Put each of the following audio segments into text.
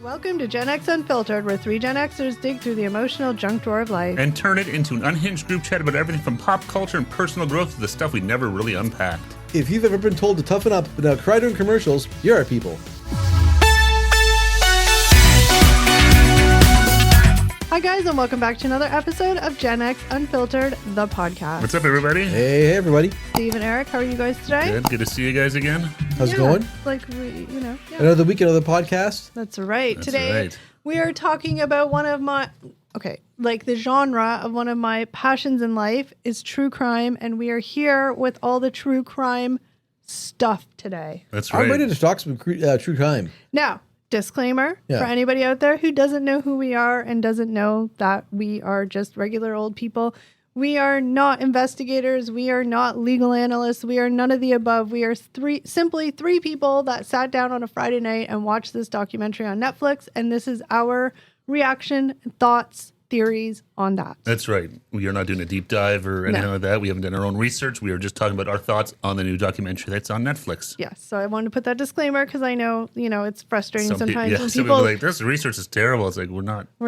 Welcome to Gen X Unfiltered, where three Gen Xers dig through the emotional junk drawer of life. And turn it into an unhinged group chat about everything from pop culture and personal growth to the stuff we never really unpacked. If you've ever been told to toughen up but now cry during commercials, you're our people. Hi guys, and welcome back to another episode of Gen X Unfiltered, the podcast. What's up, everybody? Hey, everybody. Steve and Eric, how are you guys today? Good to see you guys again. How's it going? Like, yeah. Another week, another podcast. That's right. That's Today, right. we are talking about the genre of one of my passions in life is true crime, and we are here with all the true crime stuff today. That's right. I'm ready to talk some true crime. Now, disclaimer for anybody out there who doesn't know who we are and doesn't know that we are just regular old people. We are not investigators. We are not legal analysts. We are none of the above. We are simply three people that sat down on a Friday night and watched this documentary on Netflix. And this is our reaction, thoughts, theories on that. That's right. We are not doing a deep dive or anything like that. We haven't done our own research. We are just talking about our thoughts on the new documentary that's on Netflix. Yes. So I wanted to put that disclaimer because I know, it's frustrating sometimes when some people are like, this research is terrible. It's like, we're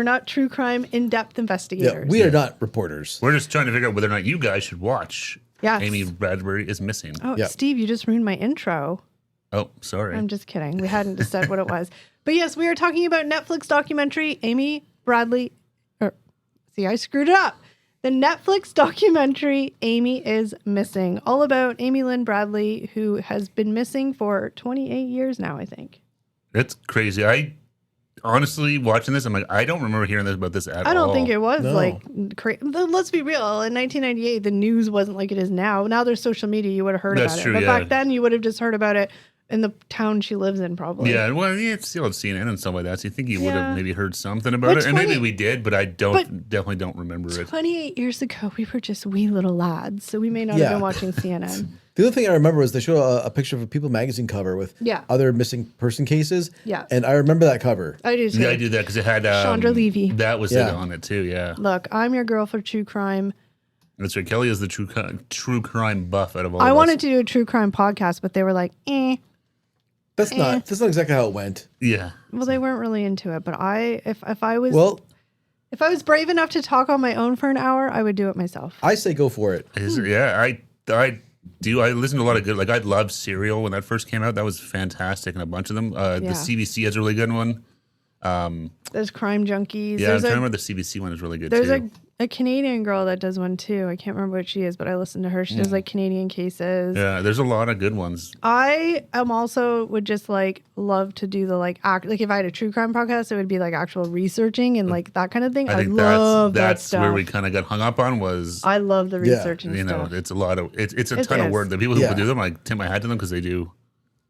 not true crime in-depth investigators. We are not reporters. We're just trying to figure out whether or not you guys should watch Yes. Amy Bradbury is Missing. Oh, Steve, you just ruined my intro. Oh, sorry. I'm just kidding. We hadn't said what it was. But yes, we are talking about Netflix documentary Amy Bradley. See, I screwed it up. The Netflix documentary Amy is Missing, all about Amy Lynn Bradley, who has been missing for 28 years now, I think. That's crazy. I honestly, watching this, I'm like, I don't remember hearing about this at all. I don't think it was No. let's be real. In 1998, the news wasn't like it is now. Now there's social media. You would have heard That's about true, it. But yeah. back then, you would have just heard about it in the town she lives in, probably. Yeah, well, it's still on CNN and stuff like that. So you think you would Yeah. have maybe heard something about But it, and maybe 20 we did, but I definitely don't remember it. 28 years ago, we were just wee little lads, so we may not have been watching CNN. The other thing I remember is they show a picture of a People magazine cover with other missing person cases. Yeah. And I remember that cover. I do too. Yeah, I do that because it had Chandra Levy. That was it on it too. Yeah, Look, I'm your girl for true crime. that's right. Kelly is the true crime buff out of all. I of wanted us. to do a true crime podcast, but they were like, eh. That's not exactly how it went. Yeah. Well, they weren't really into it, but if I was if I was brave enough to talk on my own for an hour, I would do it myself. I say go for it. Yeah, I do. I listen to a lot of good. Like I loved Serial when that first came out. That was fantastic, and a bunch of them. The CBC has a really good one. There's Crime Junkies. Yeah, I'm trying to remember the CBC one is really good There's too. a Canadian girl that does one too. I can't remember what she is, but I listen to her. She does like Canadian cases. Yeah, there's a lot of good ones. I am also would just like love to do the like if I had a true crime podcast, it would be like actual researching and like that kind of thing. I think love that that's stuff. where we kind of got hung up on was. I love the research and you know, stuff. it's a lot of it's a ton of work. The people who do them, I tip my hat to them because they do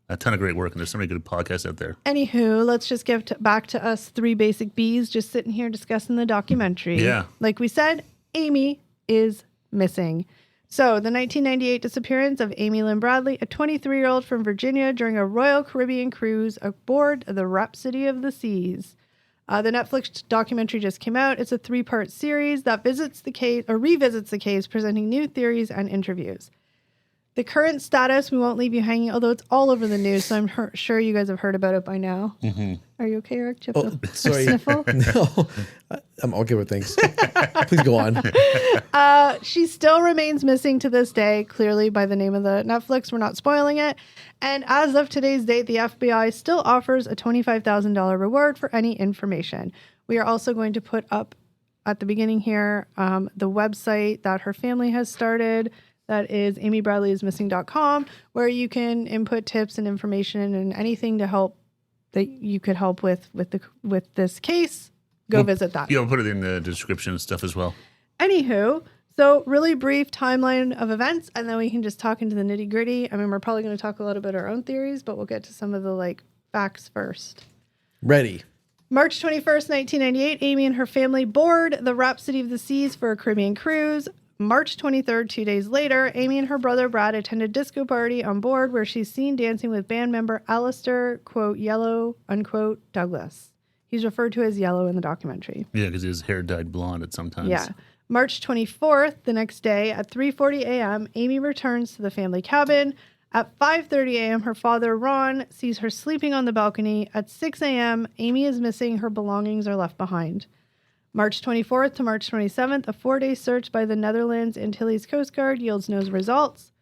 a ton of great work, and there's so many good podcasts out there. Anywho, let's just get back to us three basic Bs just sitting here discussing the documentary. Yeah. Like we said, Amy is missing. So the 1998 disappearance of Amy Lynn Bradley, a 23-year-old from Virginia during a Royal Caribbean cruise aboard the Rhapsody of the Seas. The Netflix documentary just came out. It's a 3-part series that revisits the case, presenting new theories and interviews. The current status, we won't leave you hanging, although it's all over the news, so I'm sure you guys have heard about it by now. Mm-hmm. Are you okay, Eric? Do you have a Sorry. sniffle? No, I'm okay with things. Please go on. She still remains missing to this day, clearly by the name of the Netflix. We're not spoiling it. And as of today's date, the FBI still offers a $25,000 reward for any information. We are also going to put up at the beginning here the website that her family has started. That is amybradleyismissing.com, where you can input tips and information and anything to help that you could help with this case. We'll visit that. Yeah, we'll put it in the description and stuff as well. Anywho, so really brief timeline of events, and then we can just talk into the nitty gritty. I mean, we're probably going to talk a lot about our own theories, but we'll get to some of the facts first. Ready. March 21st, 1998, Amy and her family board the Rhapsody of the Seas for a Caribbean cruise. March 23rd, 2 days later, Amy and her brother Brad attend a disco party on board where she's seen dancing with band member Alistair, quote, Yellow, unquote, Douglas. He's referred to as Yellow in the documentary. Yeah, because his hair dyed blonde at some times. Yeah. March 24th, the next day at 3:40 a.m., Amy returns to the family cabin. At 5:30 a.m., her father, Ron, sees her sleeping on the balcony. At 6 a.m., Amy is missing. Her belongings are left behind. March 24th to March 27th, a 4-day search by the Netherlands Antilles Coast Guard yields no results.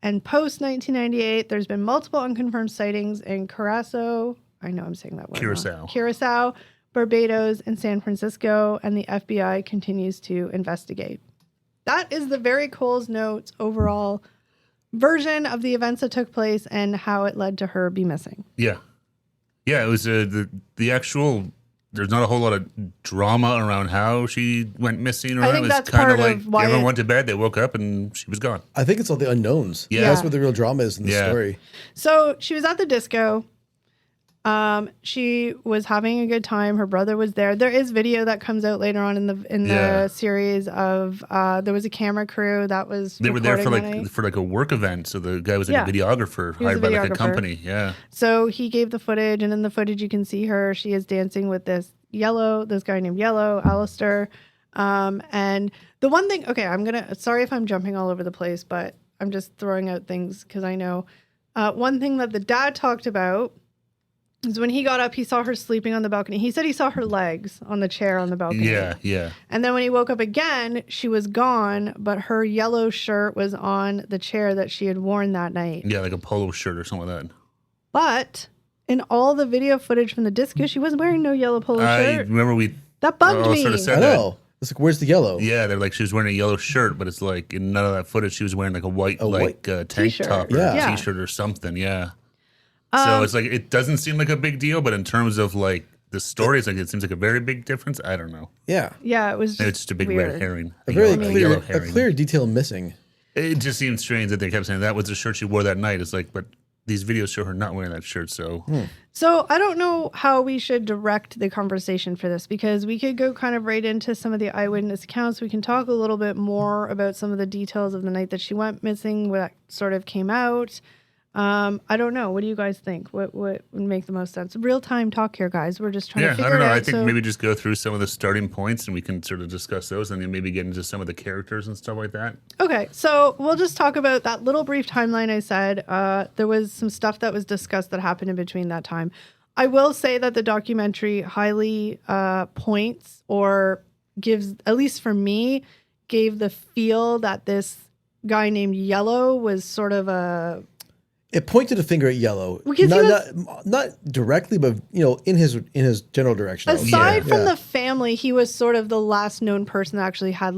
And post-1998, there's been multiple unconfirmed sightings in Curacao. I know I'm saying that word wrong. Curacao, Barbados, and San Francisco, and the FBI continues to investigate. That is the very Coles Notes overall version of the events that took place and how it led to her be missing. Yeah. Yeah, it was the actual, there's not a whole lot of drama around how she went missing. I think it was that's kind part of like of why everyone went to bed, they woke up, and she was gone. I think it's all the unknowns. Yeah. That's what the real drama is in the story. So she was at the disco. She was having a good time. Her brother was there. There is video that comes out later on in the series of there was a camera crew that was they were there for like a work event. So the guy was like a videographer hired by like a company. Yeah. So he gave the footage, and in the footage you can see her. She is dancing with this guy named Yellow, Alistair. And the one thing, sorry if I'm jumping all over the place, but I'm just throwing out things because I know one thing that the dad talked about is when he got up, he saw her sleeping on the balcony. He said he saw her legs on the chair on the balcony. Yeah, yeah. And then when he woke up again, she was gone, but her yellow shirt was on the chair that she had worn that night. Yeah, like a polo shirt or something like that. But in all the video footage from the disco, she wasn't wearing no yellow polo shirt. Remember that bugged me. Sort of said I know. It's like, where's the yellow? Yeah, they're like, she was wearing a yellow shirt, but it's like in none of that footage, she was wearing like a white tank t-shirt. top or a t-shirt or something. Yeah. So it's like, it doesn't seem like a big deal, but in terms of like the story, it's like, it seems like a very big difference. I don't know. Yeah. Yeah, it was it's just a big weird. red herring. A clear detail missing. It just seemed strange that they kept saying that was the shirt she wore that night. It's like, but these videos show her not wearing that shirt, so. So I don't know how we should direct the conversation for this, because we could go kind of right into some of the eyewitness accounts. We can talk a little bit more about some of the details of the night that she went missing, what sort of came out. I don't know. What do you guys think? What would make the most sense? Real time talk here, guys. We're just trying to figure it out. I don't know. I think maybe just go through some of the starting points and we can sort of discuss those and then maybe get into some of the characters and stuff like that. Okay. So we'll just talk about that little brief timeline I said. There was some stuff that was discussed that happened in between that time. I will say that the documentary highly points or gives, at least for me, gave the feel that this guy named Yellow was sort of a... It pointed a finger at Yellow, not directly, but in his general direction. Aside from the family, he was sort of the last known person that actually had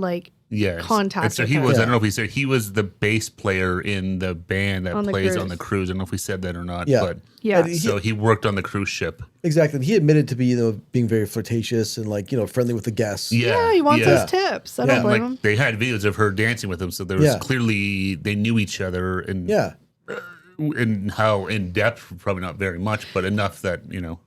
contact. And so he was. I don't know if he said he was the bass player in the band that plays on the cruise. I don't know if we said that or not. Yeah, but so he worked on the cruise ship. Exactly. He admitted to be being very flirtatious and friendly with the guests. Yeah, he wants his tips. I don't blame him. They had videos of her dancing with him, so there was clearly they knew each other and and how in depth, probably not very much, but enough that,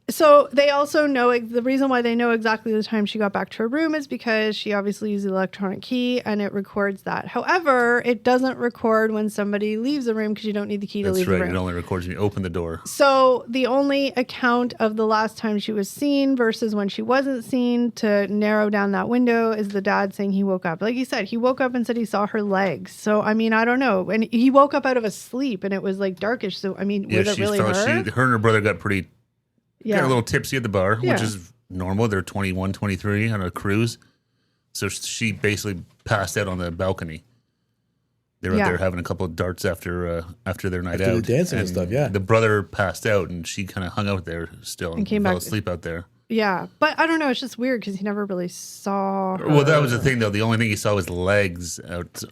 So they also know the reason why they know exactly the time she got back to her room is because she obviously used the electronic key and it records that. However, it doesn't record when somebody leaves the room because you don't need the key to leave the room. It only records when you open the door. So the only account of the last time she was seen versus when she wasn't seen to narrow down that window is the dad saying he woke up. Like he said, he woke up and said he saw her legs. So, I mean, I don't know. And he woke up out of a sleep and it was darkish. So, I mean, was it really her? Her and her brother got got a little tipsy at the bar, which is normal. They're 21, 23 on a cruise. So she basically passed out on the balcony. They were out there having a couple of darts after their night out. Dancing and stuff, The brother passed out and she kind of hung out there still and fell asleep out there. Yeah, but I don't know. It's just weird because he never really saw her. Well, that was the thing, though. The only thing he saw was legs out.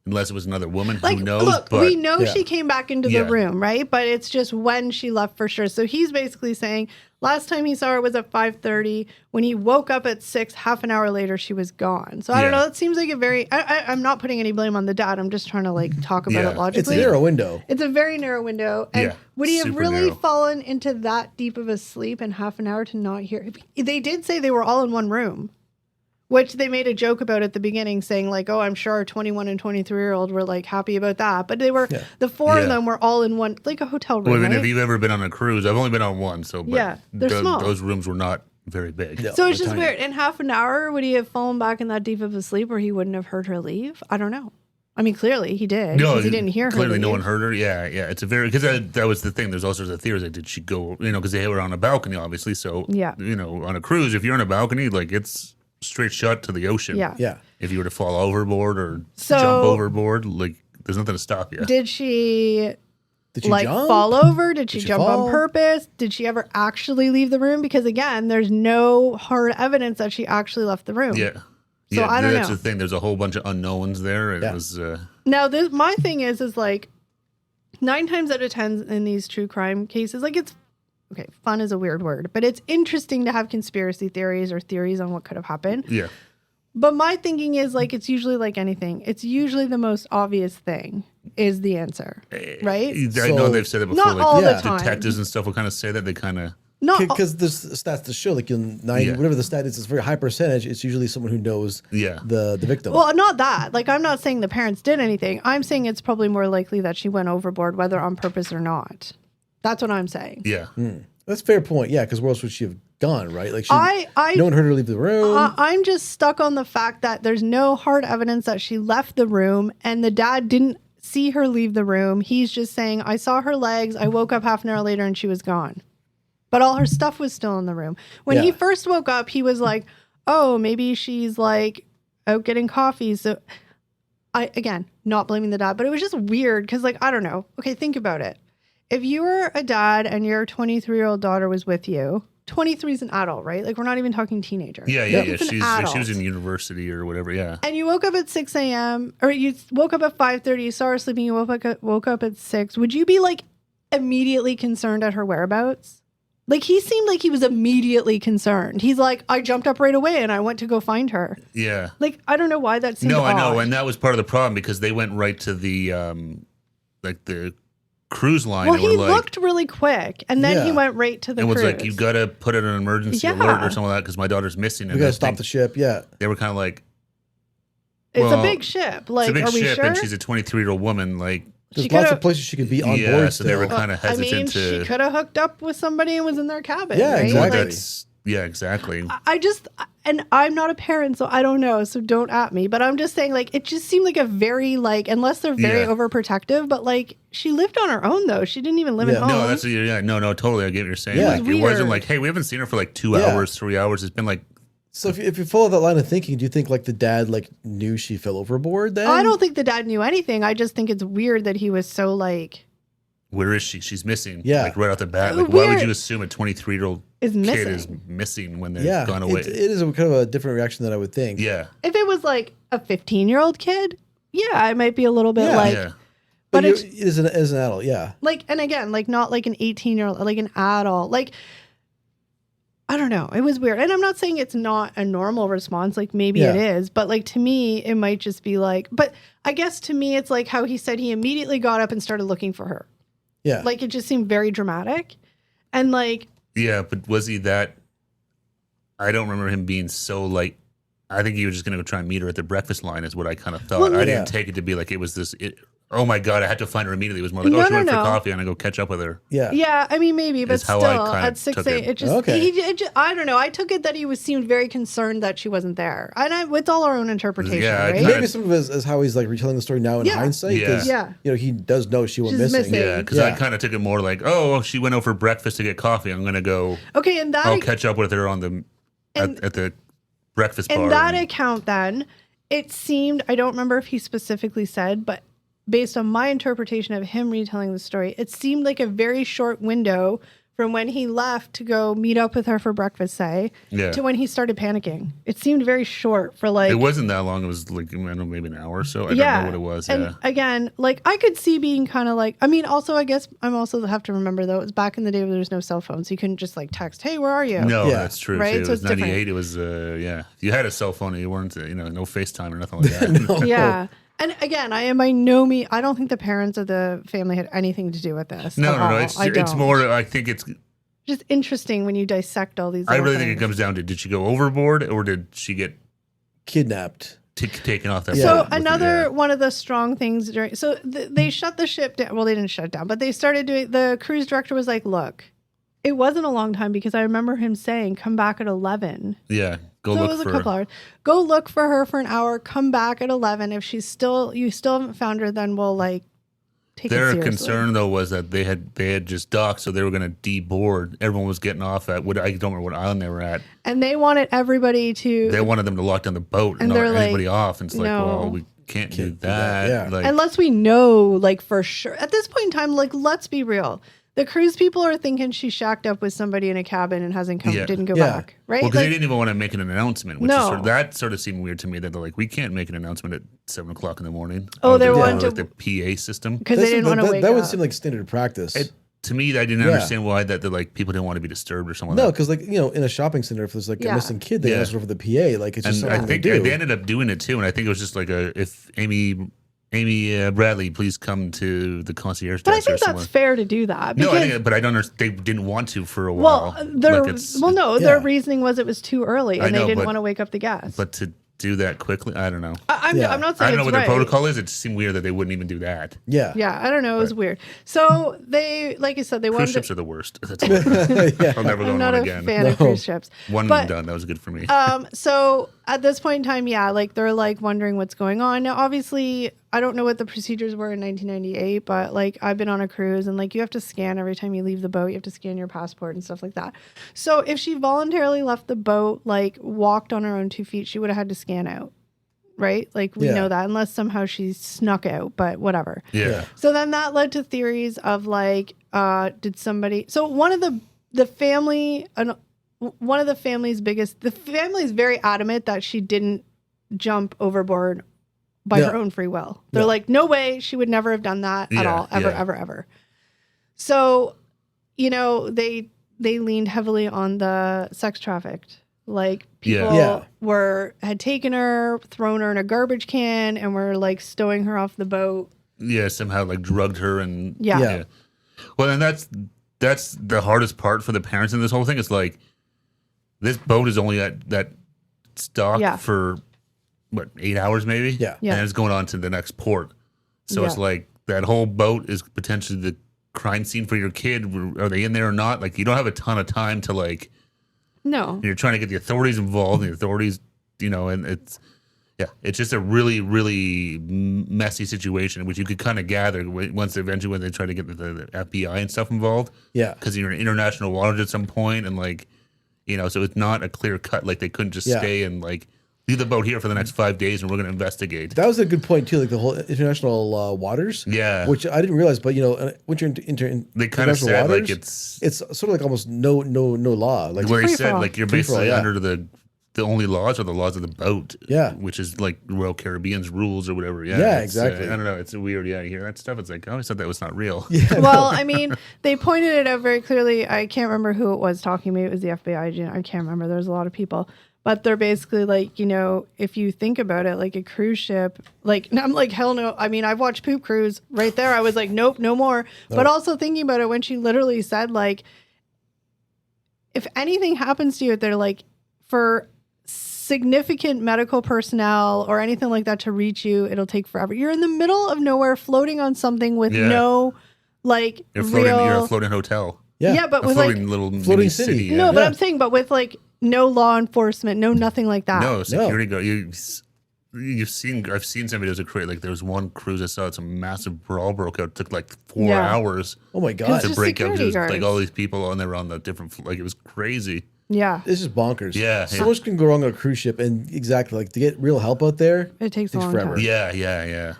Unless it was another woman, who knows? Look, we know she came back into the room, right? But it's just when she left for sure. So he's basically saying last time he saw her was at 5:30. When he woke up at 6, half an hour later, she was gone. So I don't know. It seems like a very... I'm not putting any blame on the dad. I'm just trying to talk about it logically. It's a narrow window. It's a very narrow window. And would he have really fallen into that deep of a sleep in half an hour to not hear? They did say they were all in one room. Which they made a joke about at the beginning, saying oh, I'm sure our 21 and 23-year-old were happy about that. But they were, the four of them were all in one, a hotel room. Well, if you've ever been on a cruise, I've only been on one, so they're small. Those rooms were not very big. No, so it's just weird. In half an hour, would he have fallen back in that deep of a sleep where he wouldn't have heard her leave? I don't know. I mean, clearly he did. No, because he didn't hear her. Clearly, no leave. one heard her. Yeah, yeah. It's a very because that was the thing. There's all sorts of theories. Like, did she go? Because they were on a balcony, obviously. So Yeah. On a cruise, if you're on a balcony, like it's straight shot to the ocean. Yeah. Yeah. If you were to fall overboard or So- jump overboard, like there's nothing to stop you. Did she Did you like jump? fall over? Did she she jump fall? on purpose? Did she ever actually leave the room? Because again, there's no hard evidence that she actually left the room. Yeah. So yeah, I don't that's know. the thing. There's a whole bunch of unknowns there. And Yeah. It was Now, my thing is like 9 times out of 10 in these true crime cases, like it's okay. Fun is a weird word, but it's interesting to have conspiracy theories or theories on what could have happened. yeah. But my thinking is like it's usually like anything. It's usually the most obvious thing is the answer, right? I know they've said it before. Not like all Yeah. the time. detectives and stuff will kind of say that they kind of Not Because there's stats to show, like in 90, Yeah. whatever the stat is, it's a very high percentage. It's usually someone who knows Yeah. the victim. well, not that. Like I'm not saying the parents did anything. I'm saying it's probably more likely that she went overboard, whether on purpose or not. That's what I'm saying. yeah. That's a fair point. Yeah, because where else would she have gone, right? Like, I no one heard her leave the room. I'm just stuck on the fact that there's no hard evidence that she left the room and the dad didn't see her leave the room. He's just saying, I saw her legs. I woke up half an hour later and she was gone. But all her stuff was still in the room. When he Yeah. first woke up, he was like, oh, maybe she's like out getting coffee. So again, not blaming the dad, but it was just weird because like, I don't know. Okay, think about it. If you were a dad and your 23-year-old daughter was with you, 23 is an adult, right? Like we're not even talking teenager. Yeah, yeah, Like, yeah. it's an She was adult. in university or whatever. Yeah. And you woke up at 6 a.m. or you woke up at 5:30, you saw her sleeping, you woke up at 6. Would you be like immediately concerned at her whereabouts? Like he seemed like he was immediately concerned. He's like, I jumped up right away and I went to go find her. Yeah. Like, I don't know why that seemed No, I know, odd. and that was part of the problem because they went right to the like the cruise line. Well, and were he like, looked really quick and then he Yeah. went right to the and was cruise. like, you got to put it on emergency Yeah. alert or something like that because my daughter's missing. we And got to they stop think- the ship. Yeah. They were kind of like, It's well, a big ship. Like, it's a big are we ship, sure? and she's a 23-year-old woman. Like, There's She lots coulda- of places she could be on yeah, board so they were still. kind of I hesitant mean, to. she could have hooked up with somebody and was in their cabin. Yeah, right? exactly. Like, That's yeah, exactly. I just, and I'm not a parent, so I don't know. So don't at me. But I'm just saying, like, it just seemed like a very, like, unless they're very Yeah. overprotective, but like, she lived on her own, though. She didn't even live at Yeah. home. No, that's no, totally. I get what you're saying. Yeah. Like, It's it wasn't weird. like, hey, we haven't seen her for like 2 Yeah. hours, 3 hours. It's been like, So if you follow that line of thinking, do you think like the dad like knew she fell overboard then? I don't think the dad knew anything. I just think it's weird that he was so, like, where is she? She's missing. Yeah. Like right off the bat. Like, why would Weird. you assume a 23-year-old is kid missing. is missing when they've Yeah. gone away? It is a kind of a different reaction than I would think. Yeah. If it was like a 15-year-old kid, yeah, I might be a little bit Yeah. like, Yeah. But But it it's- is as an adult, yeah. like, and again, like not like an 18-year-old, like an adult. Like, I don't know. It was weird. And I'm not saying it's not a normal response. Like maybe it Yeah. is, but like to me, it might just be like, but I guess to me, it's like how he said he immediately got up and started looking for her. Yeah. Like it just seemed very dramatic. And like, Yeah, but was he that? I don't remember him being so like. I think he was just going to go try and meet her at the breakfast line, is what I kind of thought. Well, I yeah. didn't take it to be like it was this. Oh my god, I had to find her immediately. It was more like, No, oh, she no, went for no. coffee, and I go catch up with her. yeah. yeah, I mean, maybe, but Is how still I kinda at 6 took a.m., it. it just, Okay. I don't know. I took it that he seemed very concerned that she wasn't there. And it's all our own interpretation, Yeah, I right? kinda- Maybe some of it is how he's like retelling the story now in Yeah. hindsight. Yeah. 'Cause, Yeah. You know, he does know she went She's missing. Yeah, because I Yeah. kind of took it more like, oh, she went out for breakfast to get coffee. I'm going to go. Okay, and that I'll catch up with her on the at the breakfast bar. in that and- account, then it seemed, I don't remember if he specifically said, but based on my interpretation of him retelling the story, it seemed like a very short window from when he left to go meet up with her for breakfast, say, Yeah. to when he started panicking. It seemed very short for like, It wasn't that long. It was like, I don't know, maybe an hour or so. I yeah. don't know what it was. And Yeah. again, like I could see being kind of like, I mean, also, I guess I'm also have to remember though, it was back in the day where there was no cell phone. So you couldn't just like text, hey, where are you? No, Yeah. that's true. Right? Too. It So was it's different. 98. It was, yeah. If you had a cell phone, you weren't, no FaceTime or nothing like that. Yeah. And again, I am by no means, I don't think the parents of the family had anything to do with this. No, at no, no. all. It's I don't. more, I think it's, Just interesting when you dissect all these. I little really think it things. comes down to did she go overboard or did she get Kidnapped. taken off that Yeah. So boat with the- another yeah. one of the strong things during, so they shut the ship down. Well, they didn't shut it down, but they started doing, the cruise director was like, look, it wasn't a long time because I remember him saying, come back at 11. Yeah. Go so look it was for a couple hours. Go look for her for an hour. Come back at 11. If you still haven't found her, then we'll like take it Their seriously. concern though was that they had just docked, so they were going to deboard. Everyone was getting off at I don't remember what island they were at. And they wanted everybody to. They wanted them to lock down the boat and not let anybody off. And it's like, well, we can't do that. Yeah. Like, unless we know, like for sure. At this point in time, like let's be real. The cruise people are thinking she shacked up with somebody in a cabin and didn't go back, right? Well, because like, they didn't even want to make an announcement, which No. is that sort of seemed weird to me. That they're like, we can't make an announcement at 7:00 in the morning. Oh, they were wanted like to- the PA system. because they didn't want to wake That up. would seem like standard practice. To me, I didn't understand why that like people didn't want to be disturbed or something. No, like because like in a shopping center, if there's like a Yeah. missing kid, they Yeah. ask for the PA. Like it's just that. And I something think they do. they ended up doing it too. And I think it was just like if Amy Bradley, please come to the concierge but I desk think or that's someone. fair to do that. No, Because, but I don't understand. They didn't want to for a while. well, their reasoning was it was too early I and they know, didn't but- want to wake up the guests. But to do that quickly, I don't know. I'm not I saying don't know it's what right. their protocol is. It just seemed weird that they wouldn't even do that. Yeah. Yeah, I don't know. It was weird. So they, like you said, they Cruise wanted. ships are the worst. That's all. I'll never go I'm on not one a again. fan of cruise ships. One But- and done. That was good for me. So at this point in time, yeah, like they're like wondering what's going on. Now, obviously, I don't know what the procedures were in 1998, but like I've been on a cruise and like you have to scan every time you leave the boat. You have to scan your passport and stuff like that. So if she voluntarily left the boat, like walked on her own 2 feet, she would have had to scan out. Right? Like we know that unless somehow she snuck out, but whatever. yeah. So then that led to theories of like, did somebody? So one of the family, one of the family's the family's very adamant that she didn't jump overboard by her own free will. They're like, no way, she would never have done that at all, ever. So, they leaned heavily on the sex trafficked. Like people had taken her, thrown her in a garbage can, and were like stowing her off the boat. Yeah, somehow like drugged her and Yeah. Well, and that's the hardest part for the parents in this whole thing. It's like this boat is only at that stock for what 8 hours maybe. Yeah. Yeah. And it's going on to the next port. So it's Yeah. like that whole boat is potentially the crime scene for your kid. Are they in there or not? Like you don't have a ton of time to like. No. You're trying to get the authorities involved, and the authorities, and it's just a really, really messy situation, which you could kind of gather once eventually when they try to get the FBI and stuff involved. Yeah. Because you're in international waters at some point, and like, so it's not a clear cut. Like they couldn't just stay and like leave the boat here for the next 5 days, and we're going to investigate. That was a good point too, like the whole international waters. Yeah. Which I didn't realize, but once you're in They kind of international said waters, like it's sort of like almost no law. Like well, they free said for all. like you're Free for all, basically yeah. under the only laws are the laws of the boat. Yeah. Which is like Royal Caribbean's rules or whatever. Yeah. Yeah, it's, exactly. I don't know. It's weird. Yeah. You hear that stuff. It's like, I always thought that was not real. Well, I mean, they pointed it out very clearly. I can't remember who it was talking. Maybe it was the FBI agent. I can't remember. There's a lot of people. But they're basically like, if you think about it, like a cruise ship, like, and I'm like, hell no. I mean, I've watched Poop Cruise right there. I was like, nope, no more. No. But also thinking about it when she literally said, like, if anything happens to you, they're like, for significant medical personnel or anything like that to reach you, it'll take forever. You're in the middle of nowhere floating on something with no, like, You're floating. real... You're a floating hotel. Yeah, but A with like... floating little floating mini city. Yeah. No, but I'm saying, but with like no law enforcement, no nothing like that. No security guard. I've seen some videos of like there was one cruise I saw. It's a massive brawl broke out. It took like 4 hours Oh my god, to just break out. security Just, like guards. all these people on there on the different. Like it was crazy. Yeah, this is bonkers. Yeah, so yeah. much can go wrong on a cruise ship, and exactly like to get real help out there, it takes a long forever. time. Yeah.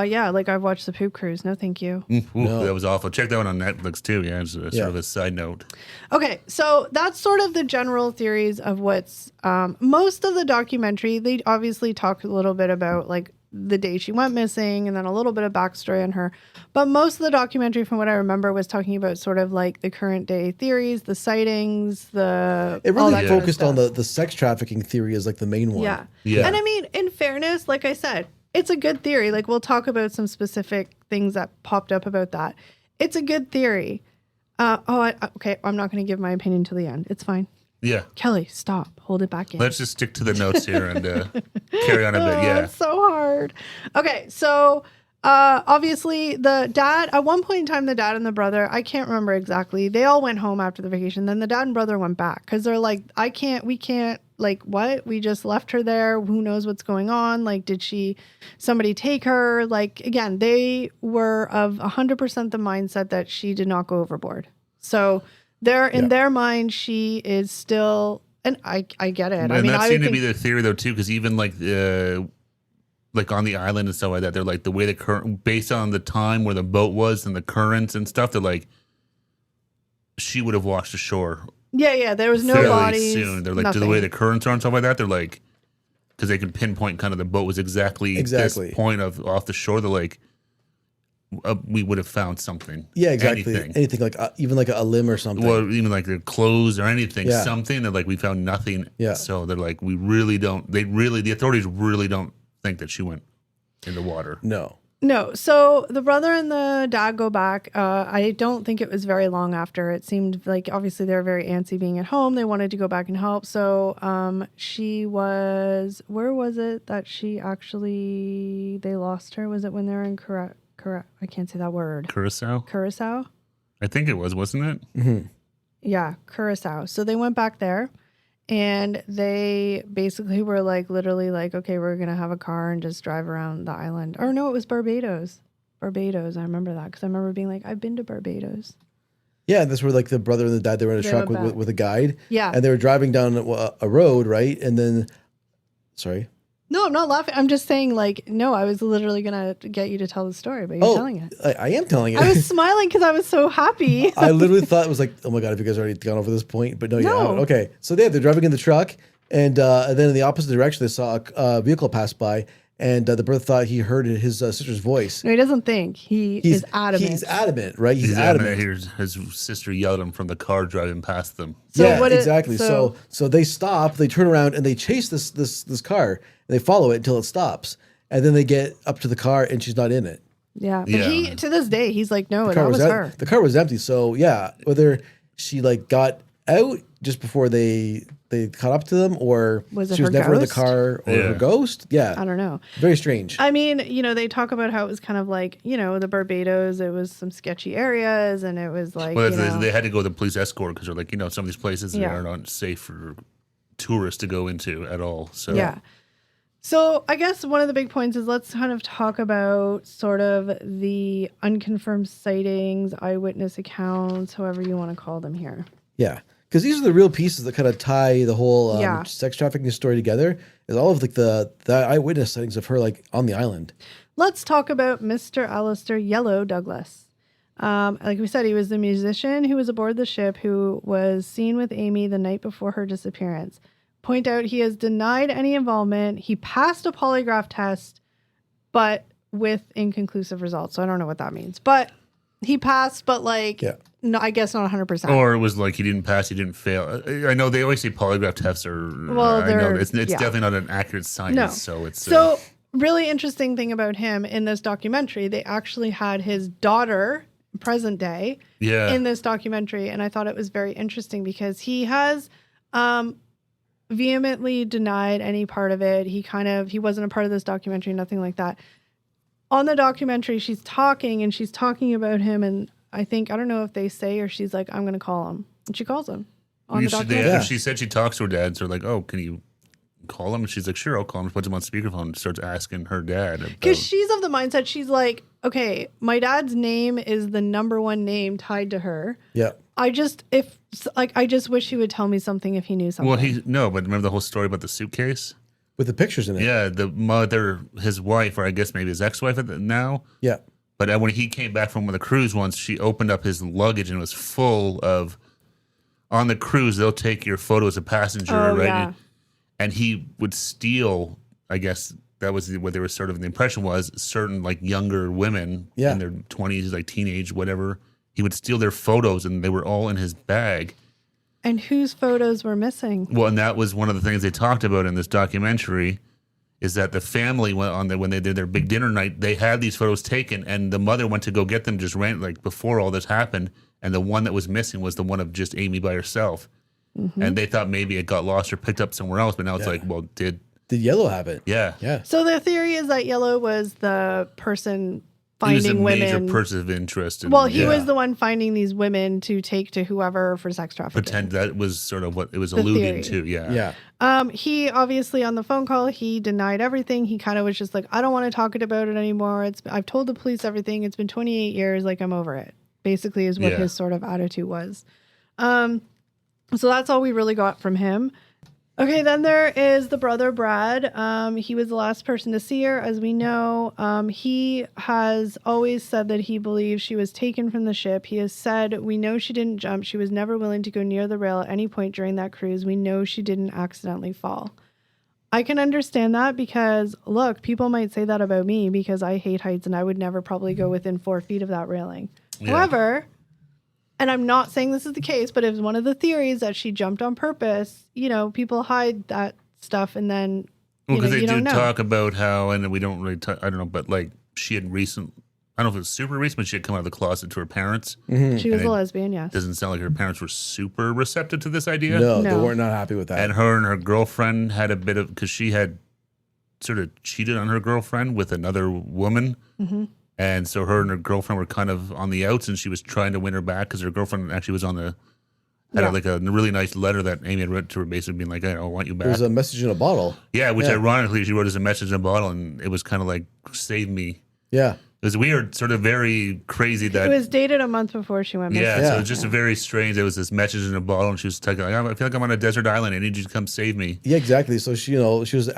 Yeah, like I've watched the Poop Cruise. No, thank you. Ooh, that was awful. Check that one on Netflix too. Yeah, it's sort of a side note. Okay, so that's sort of the general theories of what's most of the documentary. They obviously talk a little bit about like the day she went missing and then a little bit of backstory on her. But most of the documentary, from what I remember, was talking about sort of like the current day theories, the sightings, It all really that kind of focused on stuff. the sex trafficking theory as like the main one. Yeah. Yeah. And I mean, in fairness, like I said, it's a good theory. Like we'll talk about some specific things that popped up about that. It's a good theory. Okay. I'm not going to give my opinion till the end. It's fine. Yeah. Kelly, stop. Hold it back in. Let's just stick to the notes here and carry on a bit. Yeah. It's so hard. Okay. So obviously the dad, at one point in time, the dad and the brother, I can't remember exactly. They all went home after the vacation. Then the dad and brother went back because they're like, we can't like, what? We just left her there. Who knows what's going on? Like, did somebody take her? Like, again, they were of 100% the mindset that she did not go overboard. So in their mind, she is still, and I get it. And that seemed to be the theory though too, because even like on the island and stuff like that, they're like the way the current, based on the time where the boat was and the currents and stuff, they're like she would have washed ashore. Yeah. There was no bodies. Soon. They're like the way the currents are and stuff like that. They're like, because they can pinpoint kind of the boat was exactly this point of off the shore. They're like, we would have found something. Yeah, exactly. Anything like even like a limb or something. Well, even like their clothes or anything, something. They're like, we found nothing. Yeah. So they're like, the authorities really don't think that she went in the water. No. So the brother and the dad go back. I don't think it was very long after. It seemed like obviously they were very antsy being at home. They wanted to go back and help. So she was, where was it that they lost her? Was it when they were in I can't say that word. Curacao? I think it was, wasn't it? Mm-hmm. Yeah, Curacao. So they went back there and they basically were like, literally like, okay, we're going to have a car and just drive around the island. Or no, it was Barbados. I remember that because I remember being like, I've been to Barbados. Yeah, and that's where like the brother and the dad, they were in a truck with a guide. Yeah. And they were driving down a road, right? And then, sorry. No, I'm not laughing. I'm just saying, like, no, I was literally going to get you to tell the story, but you're telling it. I am telling it. I was smiling because I was so happy. I literally thought it was like, oh my God, have you guys already gone over this point? But no, you haven't. Okay. So they're driving in the truck, and then in the opposite direction, they saw a vehicle pass by, and the brother thought he heard his sister's voice. No, he doesn't think. He's adamant. He's adamant, right? He's adamant. His sister yelled at him from the car driving past them. Exactly. So they stop, they turn around, and they chase this car. And they follow it until it stops. And then they get up to the car, and she's not in it. Yeah. But he, to this day, he's like, no, that was her. The car was empty. So, yeah, whether she, like, got out just before they caught up to them, or she was never in the car, or her ghost. Yeah. I don't know. Very strange. I mean, they talk about how it was kind of like, the Barbados, it was some sketchy areas, and it was like, they had to go with the police escort because they're like, some of these places are not safe for tourists to go into at all. So yeah. So I guess one of the big points is let's kind of talk about sort of the unconfirmed sightings, eyewitness accounts, however you want to call them here. Yeah, because these are the real pieces that kind of tie the whole sex trafficking story together. Is all of like the eyewitness sightings of her like on the island. Let's talk about Mr. Alistair Yellow Douglas. Like we said, he was the musician who was aboard the ship who was seen with Amy the night before her disappearance. Point out he has denied any involvement. He passed a polygraph test, but with inconclusive results. So I don't know what that means. But he passed, but no, I guess not 100%. Or it was like he didn't pass, he didn't fail. I know they always say polygraph tests are. Well, I know it's definitely not an accurate science. No. So it's really interesting thing about him in this documentary. They actually had his daughter, present day, in this documentary, and I thought it was very interesting because he has. Vehemently denied any part of it. He wasn't a part of this documentary, nothing like that. On the documentary, she's talking about him, and I don't know if they say or she's like, I'm going to call him. And she calls him on the documentary. She said she talks to her dad, so like, oh, can you call him? And she's like, sure, I'll call him. Puts him on speakerphone and starts asking her dad. Because she's of the mindset, she's like, okay, my dad's name is the number one name tied to her. Yeah. I just wish he would tell me something if he knew something. Well, but remember the whole story about the suitcase? With the pictures in it. Yeah, the mother, his wife, or I guess maybe his ex-wife now. Yeah. But when he came back from the cruise once, she opened up his luggage and it was full of, on the cruise, they'll take your photo as a passenger, right? Yeah. And he would steal, I guess that was what they were sort of, the impression was, certain like younger women in their 20s, like teenage, whatever. He would steal their photos, and they were all in his bag. And whose photos were missing? Well, and that was one of the things they talked about in this documentary, is that the family went on when they did their big dinner night, they had these photos taken, and the mother went to go get them just before all this happened, and the one that was missing was the one of just Amy by herself. Mm-hmm. And they thought maybe it got lost or picked up somewhere else, but now it's like, well, did Yellow have it? Yeah. Yeah. So the theory is that Yellow was the person finding women. He was a major person of interest. He was the one finding these women to take to whoever for sex trafficking. Pretend that was sort of what it was alluding to. Yeah. He obviously on the phone call, he denied everything. He kind of was just like, I don't want to talk about it anymore. I've told the police everything. It's been 28 years. Like, I'm over it. Basically is what his sort of attitude was. So that's all we really got from him. Okay, then there is the brother, Brad. He was the last person to see her, as we know. He has always said that he believes she was taken from the ship. He has said, we know she didn't jump. She was never willing to go near the rail at any point during that cruise. We know she didn't accidentally fall. I can understand that because, look, people might say that about me because I hate heights and I would never probably go within 4 feet of that railing. Yeah. However... and I'm not saying this is the case, but it was one of the theories that she jumped on purpose. You know, people hide that stuff and then, because they do talk about how, and we don't really, I don't know, but like she had I don't know if it was super recent, but she had come out of the closet to her parents. Mm-hmm. She was a lesbian, yes. Doesn't sound like her parents were super receptive to this idea. No, they were not happy with that. And her girlfriend had a bit of, because she had sort of cheated on her girlfriend with another woman. Mm-hmm. And so her and her girlfriend were kind of on the outs, and she was trying to win her back because her girlfriend actually was on the had like a really nice letter that Amy had written to her, basically being like, "I want you back." It was a message in a bottle. Yeah, which ironically she wrote as a message in a bottle, and it was kind of like, "Save me." Yeah. It was weird, sort of very crazy that... It was dated a month before she went missing. Yeah, so it was just a very strange... There was this message in a bottle, and she was like, I feel like I'm on a desert island. I need you to come save me. Yeah, exactly. So she, she was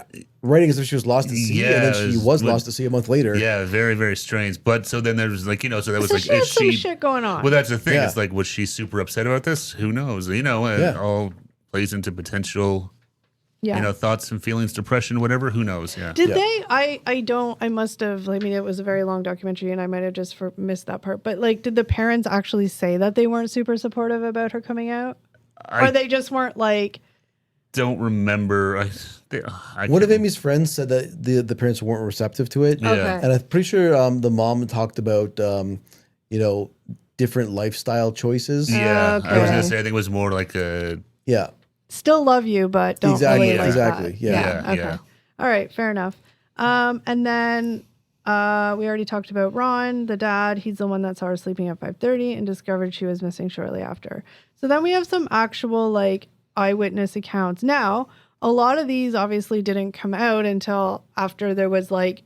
writing as if she was lost at sea, and then she was lost at sea a month later. Yeah, very, very strange. But so then there was like, so that was like... She had some shit going on. Well, that's the thing. It's like, was she super upset about this? Who knows? It all plays into potential... thoughts and feelings, depression, whatever. Who knows? Yeah. Did they? I must have. I mean, it was a very long documentary, and I might have just missed that part. But like, did the parents actually say that they weren't super supportive about her coming out, or they just weren't like? Don't remember. One of Amy's friends said that the parents weren't receptive to it. Yeah. Okay. And I'm pretty sure the mom talked about different lifestyle choices. Yeah. Okay. I was gonna say I think it was more like a still love you, but don't really like exactly. that. Yeah. Okay. Yeah. All right. Fair enough. And then we already talked about Ron, the dad. He's the one that saw her sleeping at 5:30 and discovered she was missing shortly after. So then we have some actual like eyewitness accounts. Now, a lot of these obviously didn't come out until after there was like,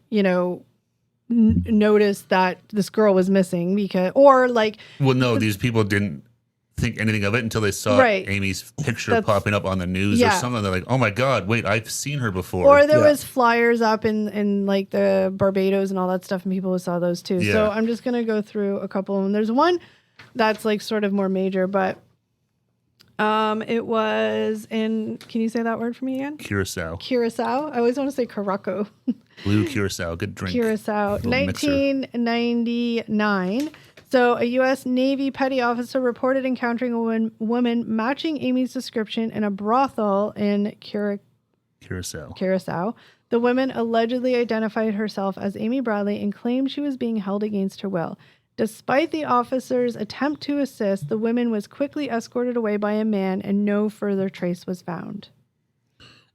notice that this girl was missing these people didn't think anything of it until they saw Amy's picture popping up on the news or something. They're like, oh my God, wait, I've seen her before. Or there was flyers up in like the Barbados and all that stuff, and people saw those too. Yeah. So I'm just going to go through a couple of them. There's one that's like sort of more major, but it was in, can you say that word for me again? Curacao. I always want to say Caraco. Blue Curacao, good drink. Curacao, 1999. So a U.S. Navy petty officer reported encountering a woman matching Amy's description in a brothel in Curacao. The woman allegedly identified herself as Amy Bradley and claimed she was being held against her will. Despite the officer's attempt to assist, the woman was quickly escorted away by a man and no further trace was found.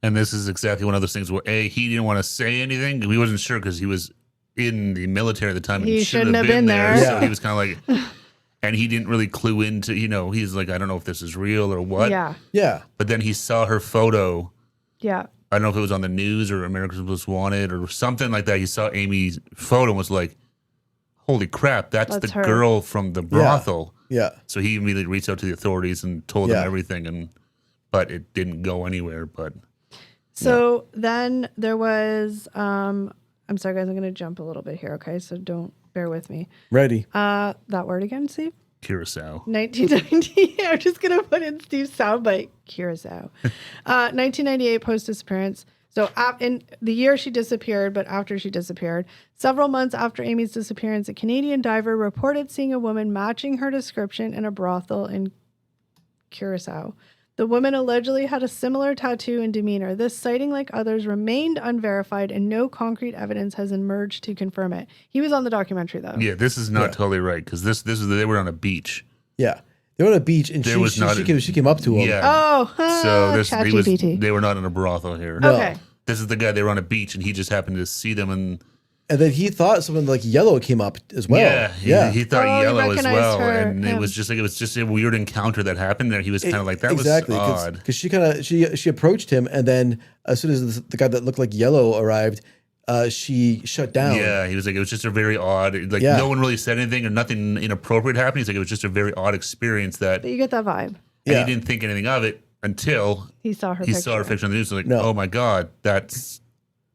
And this is exactly one of those things where, he didn't want to say anything. He wasn't sure because he was in the military at the time. He shouldn't have been there. So he was kind of like, and he didn't really clue into, he's like, I don't know if this is real or what. Yeah. But then he saw her photo. Yeah. I don't know if it was on the news or America's Most Wanted or something like that. He saw Amy's photo and was like, holy crap, that's the her. girl from the brothel. Yeah. So he immediately reached out to the authorities and told them everything, but it didn't go anywhere. So then there was, I'm sorry guys, I'm going to jump a little bit here, okay? So don't bear with me. Ready. That word again, Steve? Curacao. 1990. I'm just going to put in Steve's soundbite. Curacao. 1998 post-disappearance. So in the year she disappeared, but after she disappeared, several months after Amy's disappearance, a Canadian diver reported seeing a woman matching her description in a brothel in Curacao. The woman allegedly had a similar tattoo and demeanor. This sighting, like others, remained unverified, and no concrete evidence has emerged to confirm it. He was on the documentary, though. Yeah, this is not totally right, because they were on a beach. Yeah. They were on a beach, and she came up to him. Yeah. Oh, so they were not in a brothel here. No. Okay. This is the guy, they were on a beach, and he just happened to see them, and And then he thought something like yellow came up as well. Yeah, he thought yellow as recognized well, her, and it was just a weird encounter that happened there. He was kind of like, that exactly, was odd. Because she approached him, and then as soon as the guy that looked like yellow arrived, she shut down. Yeah, he was like, it was just a very odd, like no one really said anything or nothing inappropriate happened. He's like, it was just a very odd experience that. But you get that vibe. And he didn't think anything of it until he saw her picture on the news. Like, oh my God, that's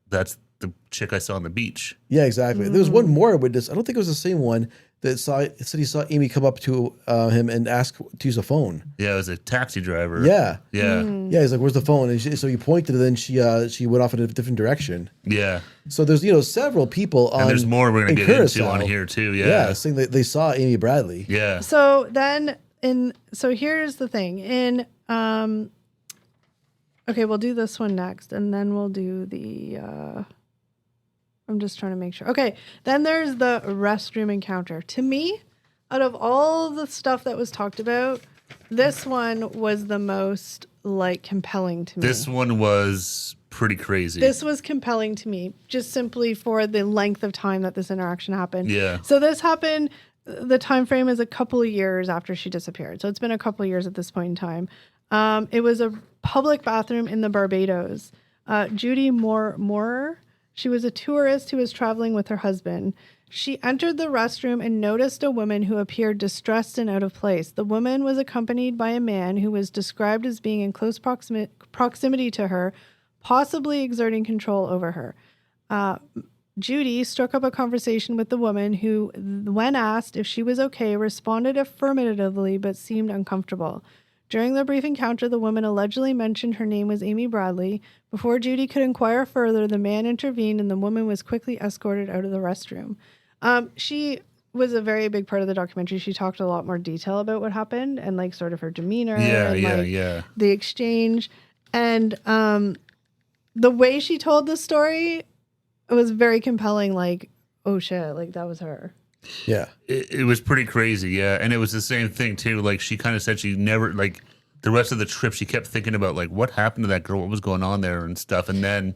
the chick I saw on the beach. Yeah, exactly. There was one more witness. I don't think it was the same one that said he saw Amy come up to him and ask to use a phone. Yeah, it was a taxi driver. Yeah. Yeah. Yeah, he's like, where's the phone? And so he pointed, and then she went off in a different direction. Yeah. So there's, several people on. And there's more we're going to get into on here too. Yeah. Yeah, saying that they saw Amy Bradley. Yeah. So then so here's the thing. Okay, we'll do this one next, and then we'll do the I'm just trying to make sure. Okay, then there's the restroom encounter. To me, out of all the stuff that was talked about, this one was the most compelling to me. This one was pretty crazy. This was compelling to me, just simply for the length of time that this interaction happened. Yeah. So this happened, the time frame is a couple of years after she disappeared. So it's been a couple of years at this point in time. It was a public bathroom in the Barbados. Judy Moorer, she was a tourist who was traveling with her husband. She entered the restroom and noticed a woman who appeared distressed and out of place. The woman was accompanied by a man who was described as being in close proximity to her, possibly exerting control over her. Judy struck up a conversation with the woman who, when asked if she was okay, responded affirmatively but seemed uncomfortable. During the brief encounter, the woman allegedly mentioned her name was Amy Bradley. Before Judy could inquire further, the man intervened and the woman was quickly escorted out of the restroom. She was a very big part of the documentary. She talked a lot more detail about what happened and sort of her demeanor the exchange. And the way she told the story, it was very compelling. Oh shit, that was her. Yeah. It was pretty crazy, yeah. And it was the same thing, too. She kind of said she never, the rest of the trip, she kept thinking about, what happened to that girl? What was going on there and stuff? And then,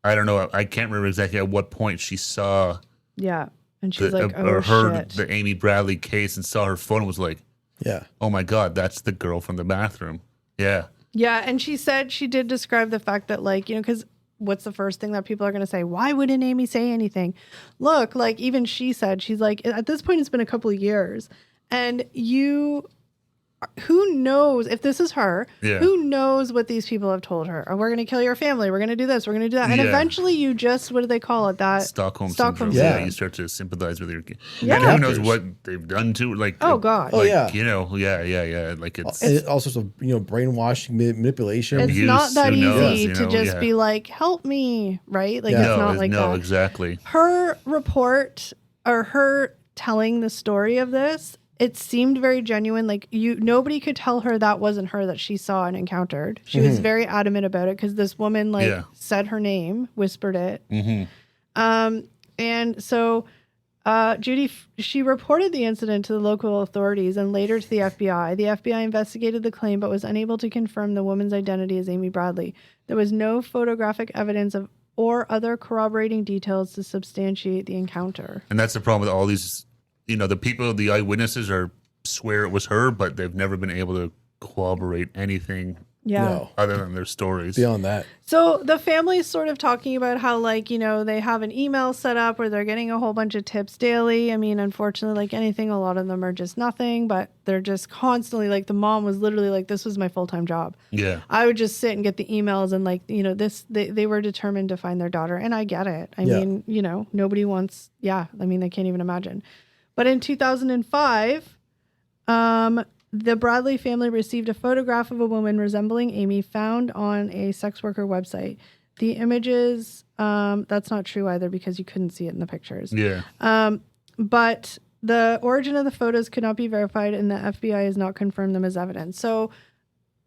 I don't know, I can't remember exactly at what point she saw... Yeah. And she's or heard the Amy Bradley case and saw her phone and was like, yeah, oh my God, that's the girl from the bathroom. Yeah. Yeah, and she said she did describe the fact that, because... what's the first thing that people are going to say? Why wouldn't Amy say anything? Look, even she said, she's like, at this point, it's been a couple of years. And who knows if this is her, who knows what these people have told her? Or we're going to kill your family. We're going to do this. We're going to do that. And eventually you just, what do they call it? That Stockholm syndrome. Yeah. You start to sympathize with your kid. Yeah. And who knows what they've done to it. Oh God. Yeah. It's all sorts of, brainwashing, manipulation. It's abuse, not that easy knows, to just be like, help me, right? It's not like that. No, exactly. Her report or her telling the story of this, it seemed very genuine. Nobody could tell her that wasn't her that she saw and encountered. She was very adamant about it because this woman said her name, whispered it. Mm-hmm. And so Judy, she reported the incident to the local authorities and later to the FBI. The FBI investigated the claim but was unable to confirm the woman's identity as Amy Bradley. There was no photographic evidence of or other corroborating details to substantiate the encounter. And that's the problem with all these. The people, the eyewitnesses swear it was her, but they've never been able to corroborate anything other than their stories. Beyond that. So the family's sort of talking about how, they have an email set up where they're getting a whole bunch of tips daily. I mean, unfortunately, anything, a lot of them are just nothing, but they're just constantly, the mom was literally this was my full-time job. Yeah. I would just sit and get the emails and they were determined to find their daughter. And I get it. I mean, nobody wants, they can't even imagine. But in 2005, the Bradley family received a photograph of a woman resembling Amy found on a sex worker website. The images, that's not true either because you couldn't see it in the pictures. Yeah. But the origin of the photos could not be verified and the FBI has not confirmed them as evidence. So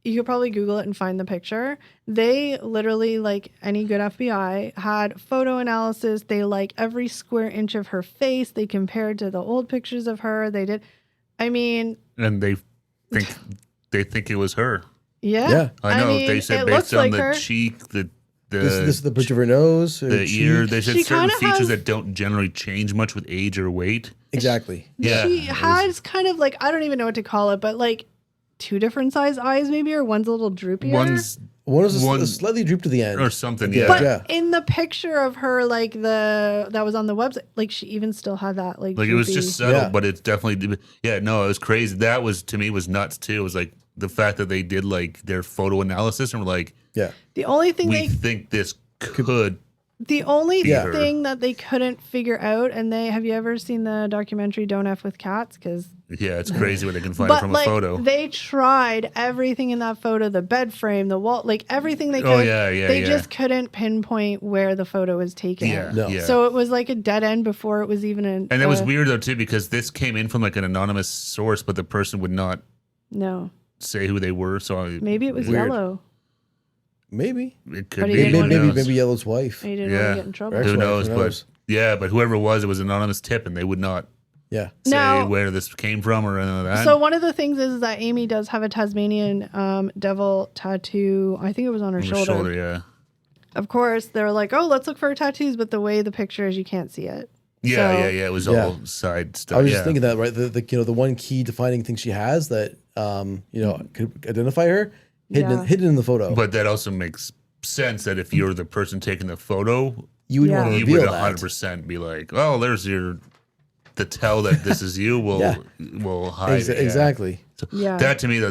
you could probably Google it and find the picture. They literally, any good FBI, had photo analysis. They every square inch of her face. They compared to the old pictures of her. They did. I mean... And they think it was her. Yeah. I know. They said based on the cheek, This is the bridge of her nose, her the ear. cheek. They said She certain kinda features has- that don't generally change much with age or weight. Exactly. Yeah, She it was- has kind of like, I don't even know what to call it, but like 2 different size eyes maybe, or one's a little droopier. One was One- slightly drooped to the end. or something. Yeah. Yeah, But Yeah. in the picture of her, like that was on the website, like she even still had that like like it was droopy- just subtle, Yeah. but it's definitely. Yeah, no, it was crazy. That was to me was nuts too. It was like the fact that they did like their photo analysis and were like, Yeah. the only thing we think this could. the only Yeah. thing that they couldn't figure out, and have you ever seen the documentary Don't F with Cats? Because Yeah, it's crazy what they can find but from like a photo. they tried everything in that photo, the bed frame, the wall, like everything they could. Oh, yeah, They yeah. just couldn't pinpoint where the photo was taken. Yeah, No. yeah. So it was like a dead end before it was even an. And that was weird though too, because this came in from like an anonymous source, but the person would not No, say who they were. So maybe it was weird. Yellow. Maybe. It could But he be. didn't Who want to- knows? Maybe Yellow's wife. He didn't Yeah. want to get in trouble. Ex-wife, Who knows? who But knows? yeah, but whoever it was an anonymous tip, and they would not Yeah. say Now- where this came from or anything like that. So one of the things is that Amy does have a Tasmanian devil tattoo. I think it was on her On the shoulder. yeah. Of course, they're like, "Oh, let's look for her tattoos," but the way the picture is, you can't see it. Yeah, So- yeah. It was Yeah. all side stuff. I was yeah. just thinking that, right? The one key defining thing she has that could identify her Yeah. hidden in the photo. But that also makes sense that if you're the person taking the photo, you would Yeah. want to you reveal would that. 100% be like, "Oh, there's your to tell that this is you." Will Yeah. will hide it, yeah. Exactly. So Yeah. That to me though,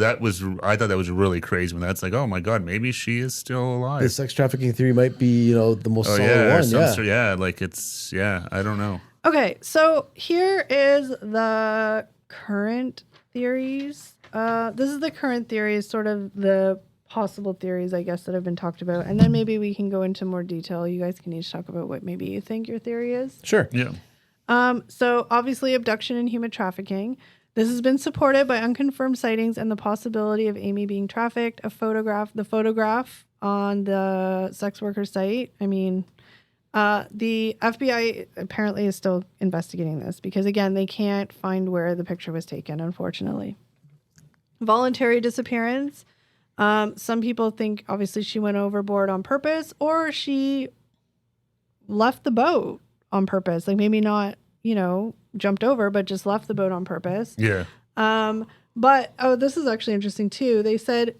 I thought that was really crazy when that's like, oh my god, maybe she is still alive. The sex trafficking theory might be, the most Oh solid yeah, or one. some Yeah. sort- yeah, like it's I don't know. Okay, so here is the current theories. This is the current theories, sort of the possible theories, I guess, that have been talked about, and then maybe we can go into more detail. You guys can each talk about what maybe you think your theory is. Sure. Yeah, So obviously abduction and human trafficking. This has been supported by unconfirmed sightings and the possibility of Amy being trafficked. The photograph on the sex worker site. I mean, the FBI apparently is still investigating this because, again, they can't find where the picture was taken, unfortunately. Voluntary disappearance. Some people think obviously she went overboard on purpose, or she left the boat on purpose. Like maybe not, jumped over, but just left the boat on purpose. yeah. But this is actually interesting too. They said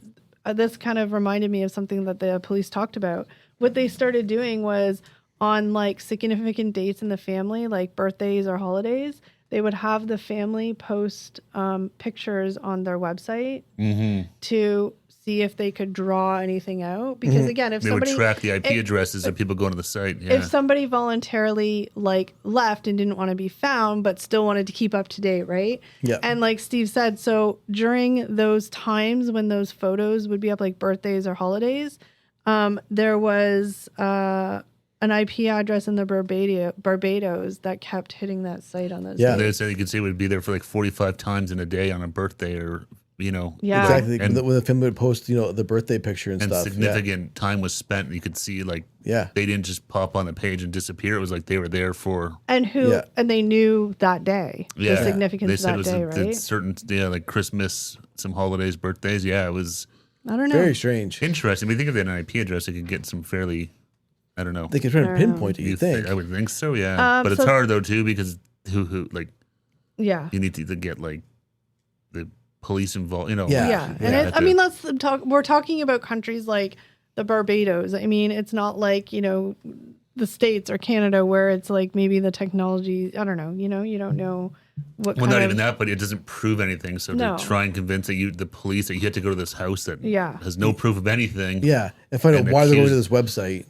this kind of reminded me of something that the police talked about. What they started doing was on like significant dates in the family, like birthdays or holidays, they would have the family post pictures on their website to see if they could draw anything out. Because again, if They somebody would track the IP addresses of people going to the site. Yeah, if somebody voluntarily like left and didn't want to be found but still wanted to keep up to date, right? Yeah. And like Steve said, so during those times when those photos would be up, like birthdays or holidays, there was an IP address in the Barbados that kept hitting that site on those Yeah. days. they said you could see it would be there for like 45 times in a day on a birthday, or Yeah. Exactly. And- When the family would post, the birthday picture and and stuff. significant time was spent. You could see like Yeah. they didn't just pop on the page and disappear. It was like they were there for And who Yeah. and they knew that day, yeah the significance They of said it that was day, the right? certain like Christmas, some holidays, birthdays. Yeah, it was I don't know. Very strange. interesting. When you think of an IP address, it could get some fairly, I don't know. They can try to pinpoint it, you You think. I would think so, yeah. But it's so- hard though too, because who like Yeah. you need to get like the police involved. Yeah. Yeah, and Yeah. I mean, let's talk. We're talking about countries like the Barbados. I mean, it's not like the States or Canada where it's like maybe the technology. I don't know. You don't know what. Well, kind not of, even that, but it doesn't prove anything. So No. to try and convince the police that you had to go to this house that Yeah. has no proof of anything. Yeah. And find out And why they're going to accuse- this website.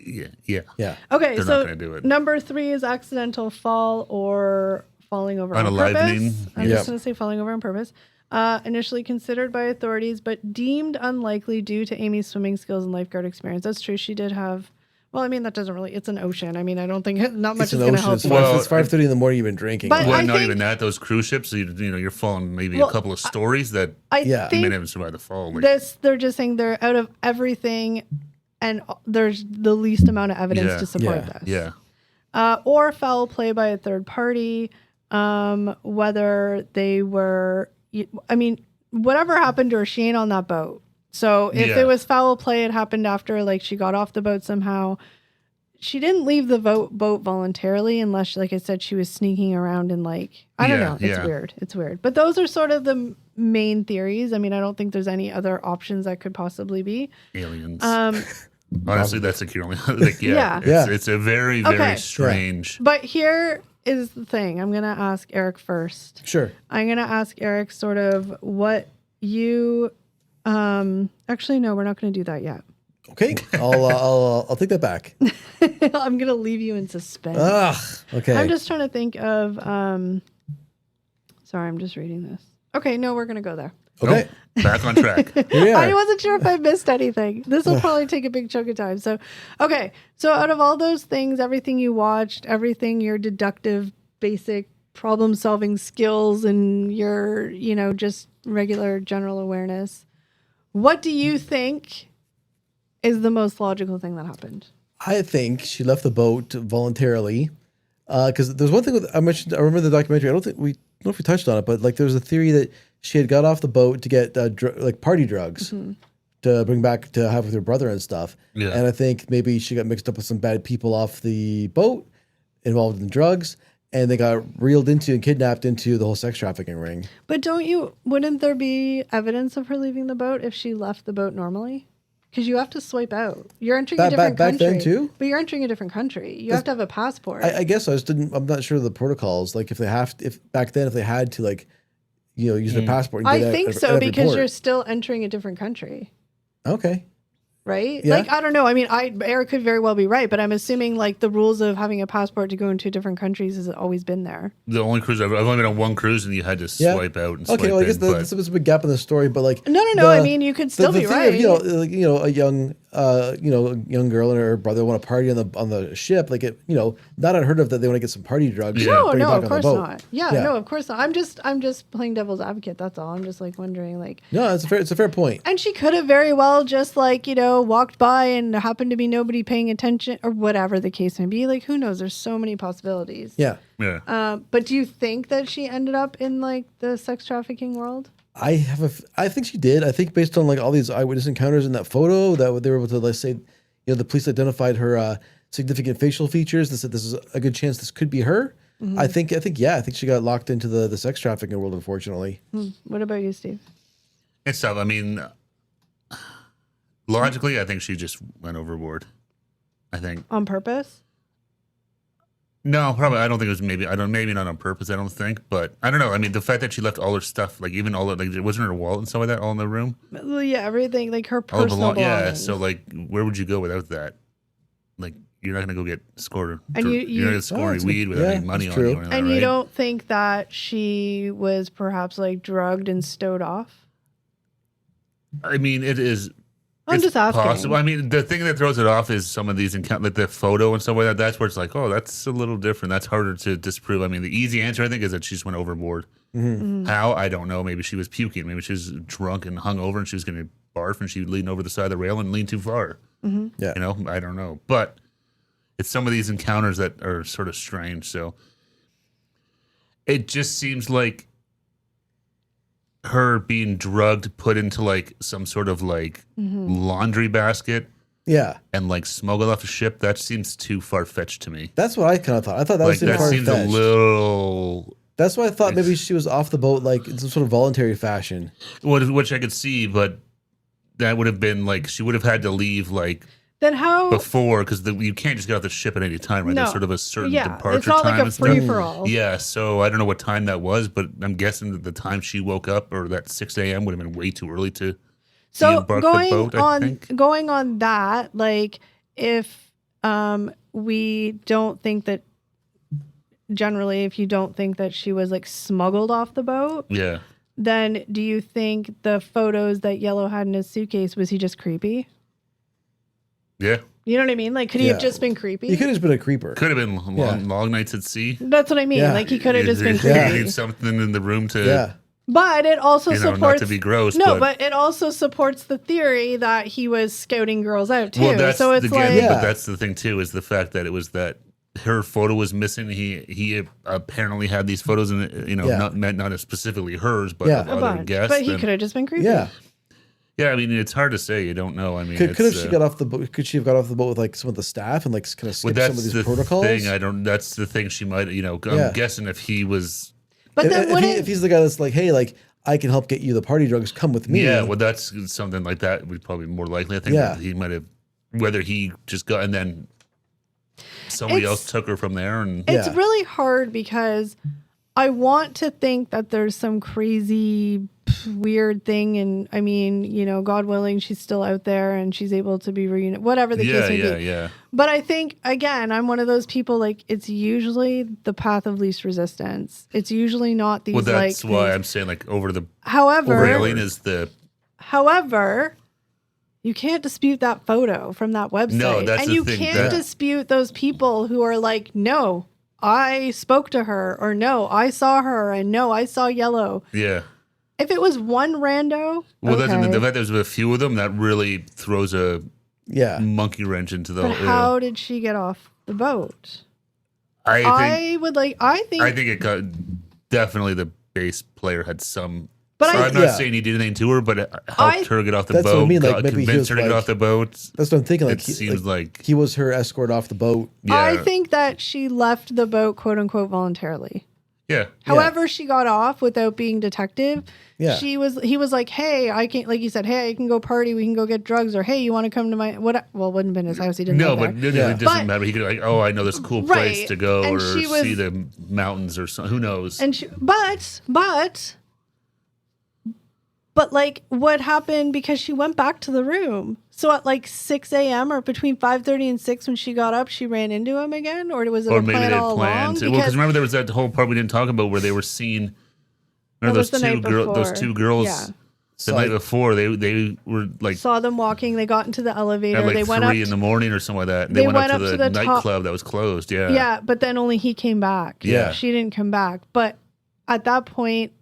Yeah. Yeah. Okay, They're so not gonna do it. number 3 is accidental fall or falling over on Unalivening. purpose. I'm Yep. just going to say falling over on purpose. Initially considered by authorities, but deemed unlikely due to Amy's swimming skills and lifeguard experience. That's true. She did have. Well, I mean, that doesn't really. It's an ocean. I mean, I don't think not much It's is an going to ocean. help. It's you. Well, 5:30 in the morning. You've been drinking. But Well, I not think- even that. Those cruise ships, you're following maybe Well, a couple of stories that I Yeah. may think not even survive the fall. Like, they're just saying they're out of everything, and there's the least amount of evidence Yeah. to support Yeah. this. yeah. Or foul play by a third party, whether they were, I mean, whatever happened to her, she ain't on that boat. So if it was foul play, it happened after, like, she got off the boat somehow. She didn't leave the boat voluntarily unless, like I said, she was sneaking around and, like, I don't know. It's weird. It's weird. But those are sort of the main theories. I mean, I don't think there's any other options that could possibly be. Aliens. Honestly, that's the only. Like, it's a very, very strange. Yeah. But here is the thing. I'm going to ask Eric first. Sure. I'm going to ask Eric sort of what you... actually, no, we're not going to do that yet. Okay, I'll take that back. I'm going to leave you in suspense. Okay. I'm just trying to think of... sorry, I'm just reading this. Okay, no, we're going to go there. Okay. Oh, back on track. I wasn't sure if I missed anything. This will probably take a big chunk of time. So, okay. So out of all those things, everything you watched, everything, your deductive, basic problem-solving skills and your, just regular general awareness, what do you think is the most logical thing that happened? I think she left the boat voluntarily. Because there's one thing I mentioned. I remember the documentary. I don't know if we touched on it, but like there was a theory that she had got off the boat to get like party drugs to bring back to have with her brother and stuff. Yeah. And I think maybe she got mixed up with some bad people off the boat involved in drugs, and they got reeled into and kidnapped into the whole sex trafficking ring. But wouldn't there be evidence of her leaving the boat if she left the boat normally? Because you have to swipe out. You're entering a different country. Back then too? But you're entering a different country. You have to have a passport. I guess I'm not sure of the protocols. Like if back then they had to like, use their passport. And I think so because you're still entering a different country. Okay. Right? Yeah. Like, I don't know. I mean, Eric could very well be right, but I'm assuming like the rules of having a passport to go into different countries has always been there. The only cruise I've only been on one cruise, and you had to swipe out and swipe in. Okay, well, I guess there's a big gap in the story, but like no. I mean, you could still be right. Of, a young girl and her brother want to party on the ship, like it, not unheard of that they want to get some party drugs. No, of course not. Yeah, no, of course not. I'm just playing devil's advocate. That's all. I'm just like wondering, like. No, it's a fair point. And she could have very well just like walked by and happened to be nobody paying attention or whatever the case may be. Like, who knows? There's so many possibilities. Yeah. Yeah. But do you think that she ended up in like the sex trafficking world? I think she did. I think based on like all these eyewitness encounters in that photo that they were able to like say, the police identified her significant facial features. They said this is a good chance this could be her. Mm-hmm. I think she got locked into the sex trafficking world, unfortunately. What about you, Steve? It's tough. I mean, logically, I think she just went overboard. I think on purpose. No, probably. I don't think it was maybe not on purpose. I don't think, but I don't know. I mean, the fact that she left all her stuff, like even all like it wasn't her wallet and stuff like that, all in the room. Well, yeah, everything like her personal belongings. Yeah, so like, where would you go without that? Like, you're not gonna go get scored. And you're not gonna score any weed without any money on you. And you don't think that she was perhaps like drugged and stowed off? I mean, it is. I'm just asking. Possible. I mean, the thing that throws it off is some of these encounters, like the photo and stuff like that. That's where it's like, oh, that's a little different. That's harder to disprove. I mean, the easy answer, I think, is that she just went overboard. Mm-hmm. How? I don't know. Maybe she was puking. Maybe she was drunk and hungover and she was going to barf and she would lean over the side of the rail and lean too far. Mm-hmm. Yeah. I don't know. But it's some of these encounters that are sort of strange. So it just seems like her being drugged, put into like some sort of like laundry basket, and like smuggled off a ship. That seems too far fetched to me. That's what I kind of thought. I thought that was too far fetched. That seems a little. That's why I thought maybe she was off the boat like in some sort of voluntary fashion. Which I could see, but that would have been like she would have had to leave like. Then how before because you can't just get off the ship at any time, right? No. There's sort of a certain departure it's not time. like a free for all. Yeah, so I don't know what time that was, but I'm guessing that the time she woke up or that 6 a.m. would have been way too early to. So going on that, like if we don't think that generally, if you don't think that she was like smuggled off the boat, then do you think the photos that Yellow had in his suitcase was he just creepy? Yeah. You know what I mean? Like, could he have just been creepy? He could have just been a creeper. Could have been long nights at sea. That's what I mean. Yeah. Like, he could have just been creepy. You need something in the room to... Yeah. But it also supports... not to be gross, but it also supports the theory that he was scouting girls out, too. Well, that's so it's but that's the thing, too, is the fact that it was that her photo was missing. He apparently had these photos, and not specifically hers, but of other guests. But he could have just been creepy. Yeah. Yeah, I mean, it's hard to say. You don't know. I mean, could have she got off the boat? Could she have got off the boat with like some of the staff and like kind of skipped some of these protocols? That's the thing. She might. I'm guessing if he was. But then if he's the guy that's like, hey, like I can help get you the party drugs. Come with me. Yeah, well, that's something like that. Would probably more likely. I think that he might have. Whether he just got and then somebody else took her from there, and it's really hard because I want to think that there's some crazy weird thing, and I mean, God willing, she's still out there and she's able to be reunited, whatever the case may be. Yeah. But I think, again, I'm one of those people, like, it's usually the path of least resistance. It's usually not these, well, that's why I'm saying, like, over the railing is the... However, you can't dispute that photo from that website. No, that's and the you thing. can't dispute those people who are like, no, I spoke to her, or no, I saw her, and no, I saw yellow. Yeah. If it was one rando, well, that's the fact there's a few of them that really throws a monkey wrench into the. But how did she get off the boat? I think it got definitely the bass player had some. But I'm not saying he did anything to her, but it helped her get off the boat. That's what I mean. Like maybe convinced her to get off the boat. That's what I'm thinking. Like it seems like he was her escort off the boat. Yeah. I think that she left the boat, quote unquote, voluntarily. Yeah. However, she got off without being detective. Yeah. He was like, hey, I can, like you said, hey, I can go party. We can go get drugs. Or, hey, you want to come to my, what? Well, it wouldn't have been his house. He didn't know. But it doesn't matter. He could like, I know this cool place to go and or see the mountains or something. Who knows? And but like what happened, because she went back to the room. So at like 6 a.m. or between 5:30 and 6 when she got up, she ran into him again? Or was it a plan all along? Well, because remember there was that whole part we didn't talk about where they were seen. Remember those two girls the night before, they were like... Saw them walking. They got into the elevator. At like they went 3 in the morning or something like that. They went up to the nightclub that was closed. Yeah. Yeah, but then only he came back. Yeah. She didn't come back. But at that point...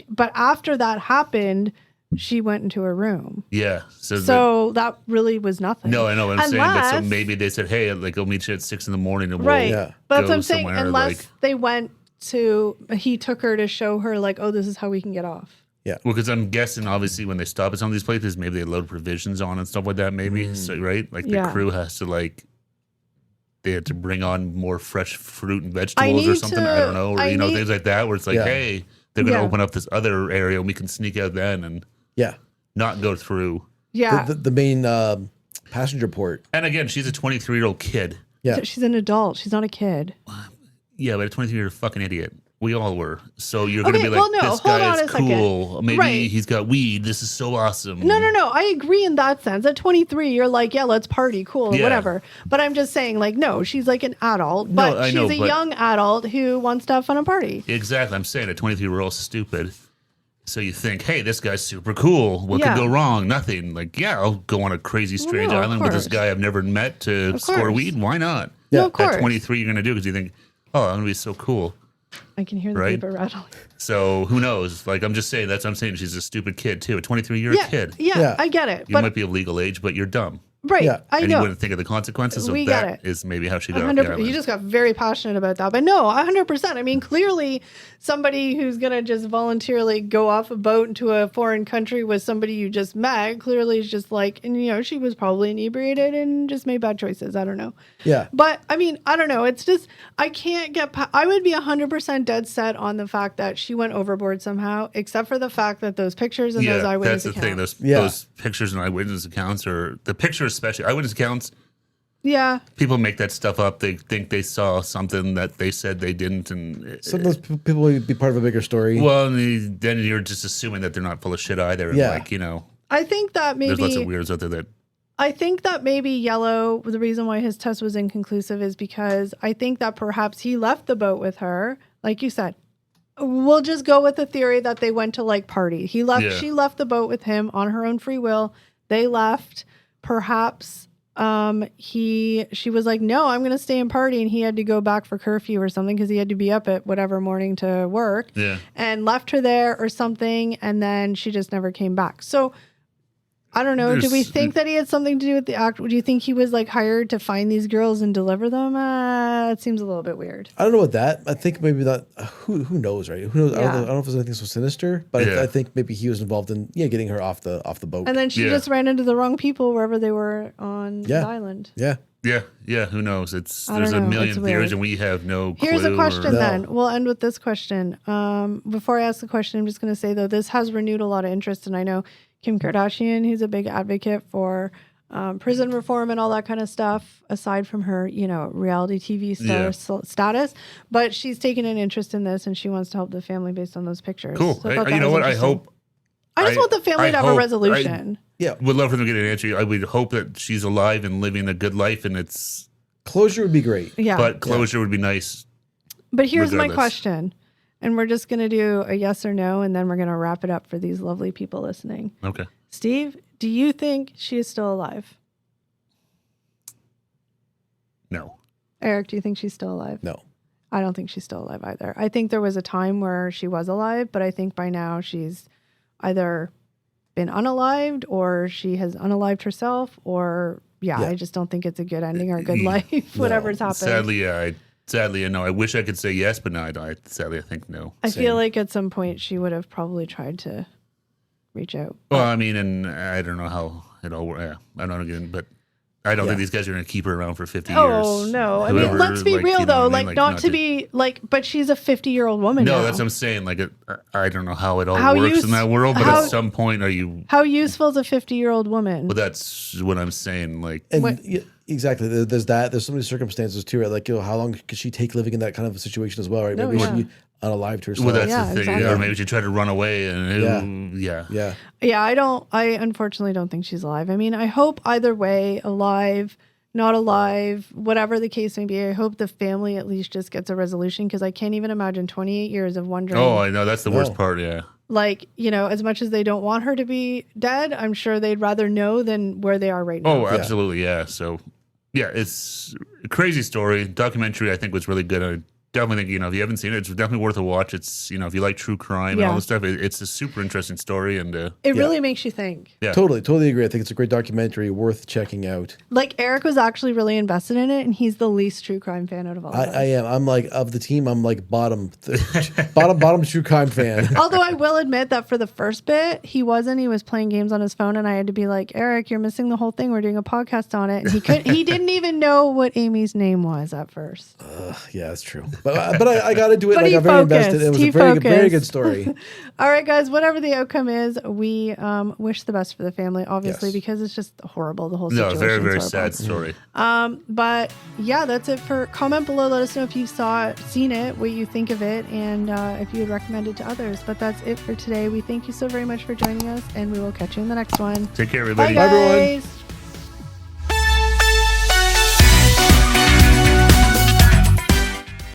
But after that happened, she went into her room. Yeah. So that really was nothing. No, I know what I'm saying. But so maybe they said, hey, like, I'll meet you at 6 in the morning. And right. We'll but that's what I'm saying. Unless they went to, he took her to show her, like, oh, this is how we can get off. Yeah. Well, because I'm guessing, obviously, when they stop at some of these places, maybe they load provisions on and stuff like that, maybe. So, right? Like, the crew has to, like, they had to bring on more fresh fruit and vegetables or something. I don't know. Or, things like that, where it's like, hey... They're going to open up this other area and we can sneak out then and not go through the main passenger port. And again, she's a 23-year-old kid. Yeah. She's an adult. She's not a kid. Yeah, but a 23-year-old fucking idiot. We all were. So you're going to be like, this guy is cool. Maybe he's got weed. This is so awesome. No. I agree in that sense. At 23, you're like, yeah, let's party. Cool. Whatever. But I'm just saying, like, no, she's like an adult. But she's a young adult who wants to have fun and party. Exactly. I'm saying a 23-year-old stupid. So you think, hey, this guy's super cool. What could go wrong? Nothing. Like, I'll go on a crazy strange island with this guy I've never met to score weed. Why not? Yeah. No, of course. At 23, you're going to do it because you think, I'm going to be so cool. I can hear the paper rattling. So who knows? Like, I'm just saying, that's what I'm saying. She's a stupid kid, too. A 23-year-old kid. Yeah, I get it. You might be of legal age, but you're dumb. Right. Yeah. I know. You wouldn't think of the consequences. So that is maybe how she got off the island. You just got very passionate about that. But no, 100%. I mean, clearly somebody who's going to just voluntarily go off a boat into a foreign country with somebody you just met clearly is just like, and she was probably inebriated and just made bad choices. I don't know. Yeah. But I mean, I don't know. It's just, I can't get, I would be 100% dead set on the fact that she went overboard somehow, except for the fact that those pictures and those eyewitness accounts. That's the thing. Those pictures and eyewitness accounts are, the pictures especially, eyewitness accounts. Yeah. People make that stuff up. They think they saw something that they said they didn't. And sometimes people will be part of a bigger story. Well, then you're just assuming that they're not full of shit either. And I think that maybe there's lots of weirdos out there that. I think that maybe Yellow, the reason why his test was inconclusive is because I think that perhaps he left the boat with her. Like you said, we'll just go with the theory that they went to like party. She left the boat with him on her own free will. They left. Perhaps she was like, no, I'm going to stay and party. And he had to go back for curfew or something because he had to be up at whatever morning to work and left her there or something. And then she just never came back. So I don't know. Do we think that he had something to do with the act? Do you think he was like hired to find these girls and deliver them? It seems a little bit weird. I don't know about that. I think maybe not. Who knows, right? Who knows? I don't know if there's anything so sinister, but I think maybe he was involved in getting her off the boat. And then she just ran into the wrong people wherever they were on the island. Yeah. Yeah. Who knows? There's a million theories, and we have no clue. Here's a question then. We'll end with this question. Before I ask the question, I'm just going to say, though, this has renewed a lot of interest. And I know Kim Kardashian, who's a big advocate for prison reform and all that kind of stuff, aside from her, reality TV star status. But she's taken an interest in this, and she wants to help the family based on those pictures. Cool. So you know what? I hope. I just want the family to have a resolution. Would love for them to get an answer. I would hope that she's alive and living a good life, and it's closure would be great. Yeah, but closure would be nice. But here's my question, and we're just going to do a yes or no, and then we're going to wrap it up for these lovely people listening. Okay. Steve, do you think she is still alive? No. Eric, do you think she's still alive? No. I don't think she's still alive either. I think there was a time where she was alive, but I think by now she's either been unalived or she has unalived herself, or I just don't think it's a good ending or a good life, whatever's happened. Sadly, no. I wish I could say yes, but no, I think no. I feel like at some point she would have probably tried to reach out. Well, I mean, and I don't know how it all works. Yeah, I'm not again, but I don't think these guys are going to keep her around for 50 years. Oh, no. I mean, let's be real, though. Not to be like, but she's a 50-year-old woman now. No, that's what I'm saying. Like, I don't know how it all works in that world, but at some point, how useful is a 50-year-old woman? Well, that's what I'm saying. Like, exactly. There's that. There's so many circumstances too, right? Like, how long could she take living in that kind of a situation as well, right? Maybe she unalived herself. Well, that's the thing. Exactly. Or maybe she tried to run away. And I unfortunately don't think she's alive. I mean, I hope either way, alive, not alive, whatever the case may be, I hope the family at least just gets a resolution, because I can't even imagine 28 years of wondering. Oh, I know. That's the worst part, yeah. Like, as much as they don't want her to be dead, I'm sure they'd rather know than where they are right now. Oh, absolutely, yeah. So, it's a crazy story. Documentary, I think, was really good. I definitely think, if you haven't seen it, it's definitely worth a watch. It's, if you like true crime and all this stuff, it's a super interesting story. And it really makes you think. Yeah. Totally agree. I think it's a great documentary worth checking out. Like, Eric was actually really invested in it, and he's the least true crime fan out of all of us. I am. I'm like, of the team, I'm like bottom true crime fan. Although I will admit that for the first bit, he was playing games on his phone, and I had to be like, Eric, you're missing the whole thing. We're doing a podcast on it. And he didn't even know what Amy's name was at first. Yeah, that's true. But I got to do it. Like, I'm very invested. It was a very good story. All right, guys. Whatever the outcome is, we wish the best for the family, obviously, because it's just horrible. The whole situation. Very, very sad story. But yeah, that's it for comment below. Let us know if you've seen it, what you think of it, and if you would recommend it to others. But that's it for today. We thank you so very much for joining us, and we will catch you in the next one. Take care, everybody. Bye, guys. Bye, everyone.